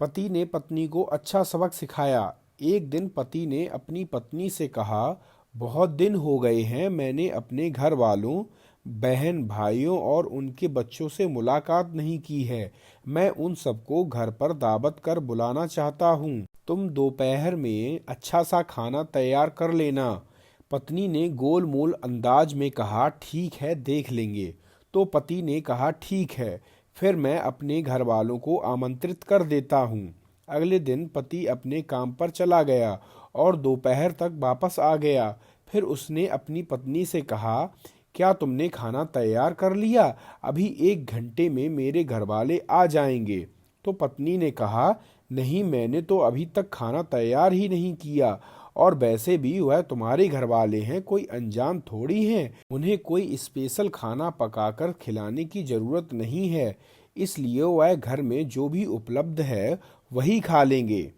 पति ने पत्नी को अच्छा सबक सिखाया। एक दिन पति ने अपनी पत्नी से कहा, बहुत दिन हो गए हैं मैंने अपने घर वालों, बहन भाइयों और उनके बच्चों से मुलाकात नहीं की है। मैं उन सबको घर पर दावत कर बुलाना चाहता हूँ। तुम दोपहर में अच्छा सा खाना तैयार कर लेना। पत्नी ने गोलमोल अंदाज में कहा, ठीक है, देख लेंगे। तो पति ने कहा, ठीक है, फिर मैं अपने घर वालों को आमंत्रित कर देता हूँ। अगले दिन पति अपने काम पर चला गया और दोपहर तक वापस आ गया। फिर उसने अपनी पत्नी से कहा, क्या तुमने खाना तैयार कर लिया? अभी 1 घंटे में मेरे घर वाले आ जाएंगे। तो पत्नी ने कहा, नहीं, मैंने तो अभी तक खाना तैयार ही नहीं किया। और वैसे भी वह तुम्हारे घर वाले हैं, कोई अनजान थोड़ी हैं। उन्हें कोई स्पेशल खाना पकाकर खिलाने की जरूरत नहीं है, इसलिए वह घर में जो भी उपलब्ध है वही खा लेंगे।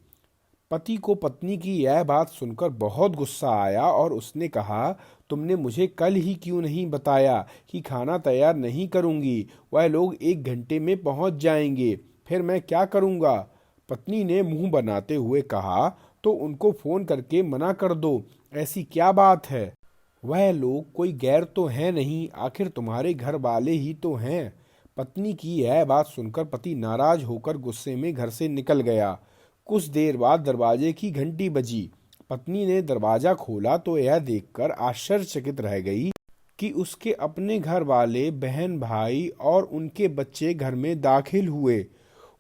पति को पत्नी की यह बात सुनकर बहुत गुस्सा आया और उसने कहा, तुमने मुझे कल ही क्यों नहीं बताया कि खाना तैयार नहीं करूंगी? वह लोग 1 घंटे में पहुंच जाएंगे, फिर मैं क्या करूंगा? पत्नी ने मुंह बनाते हुए कहा, तो उनको फोन करके मना कर दो, ऐसी क्या बात है? वह लोग कोई गैर तो है नहीं, आखिर तुम्हारे घर वाले ही तो हैं। पत्नी की यह बात सुनकर पति नाराज होकर गुस्से में घर से निकल गया। कुछ देर बाद दरवाजे की घंटी बजी। पत्नी ने दरवाजा खोला तो यह देखकर आश्चर्यचकित रह गई कि उसके अपने घर वाले, बहन भाई और उनके बच्चे घर में दाखिल हुए।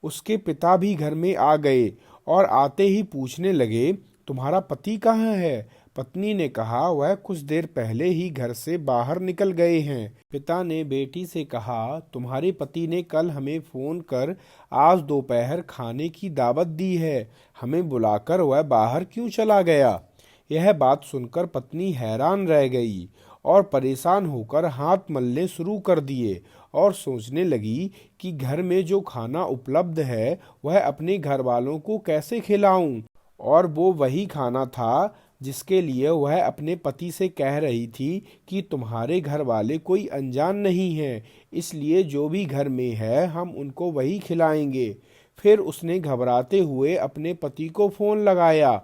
उसके पिता भी घर में आ गए और आते ही पूछने लगे, तुम्हारा पति कहाँ है? पत्नी ने कहा, वह कुछ देर पहले ही घर से बाहर निकल गए हैं। पिता ने बेटी से कहा, तुम्हारे पति ने कल हमें फोन कर आज दोपहर खाने की दावत दी है, हमें बुलाकर वह बाहर क्यों चला गया? यह बात सुनकर पत्नी हैरान रह गई और परेशान होकर हाथ मलने शुरू कर दिए और सोचने लगी कि घर में जो खाना उपलब्ध है वह अपने घर वालों को कैसे खिलाऊं। और वो वही खाना था जिसके लिए वह अपने पति से कह रही थी कि तुम्हारे घर वाले कोई अनजान नहीं हैं, इसलिए जो भी घर में है हम उनको वही खिलाएंगे। फिर उसने घबराते हुए अपने पति को फोन लगाया,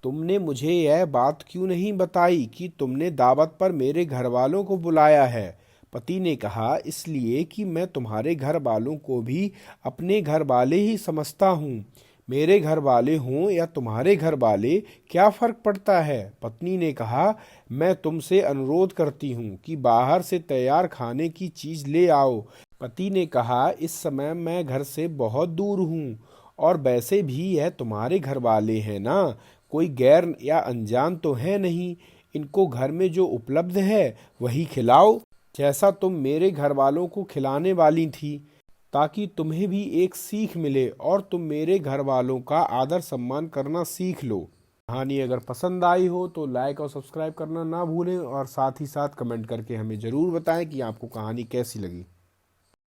तुमने मुझे यह बात क्यों नहीं बताई कि तुमने दावत पर मेरे घर वालों को बुलाया है? पति ने कहा, इसलिए कि मैं तुम्हारे घर वालों को भी अपने घर वाले ही समझता हूँ। मेरे घर वाले हों या तुम्हारे घर वाले, क्या फर्क पड़ता है? पत्नी ने कहा, मैं तुमसे अनुरोध करती हूँ कि बाहर से तैयार खाने की चीज ले आओ। पति ने कहा, इस समय मैं घर से बहुत दूर हूँ और वैसे भी यह तुम्हारे घर वाले हैं ना, कोई गैर या अनजान तो है नहीं। इनको घर में जो उपलब्ध है वही खिलाओ, जैसा तुम मेरे घर वालों को खिलाने वाली थी, ताकि तुम्हें भी एक सीख मिले और तुम मेरे घर वालों का आदर सम्मान करना सीख लो। कहानी अगर पसंद आई हो तो लाइक और सब्सक्राइब करना ना भूलें और साथ ही साथ कमेंट करके हमें ज़रूर बताएं कि आपको कहानी कैसी लगी।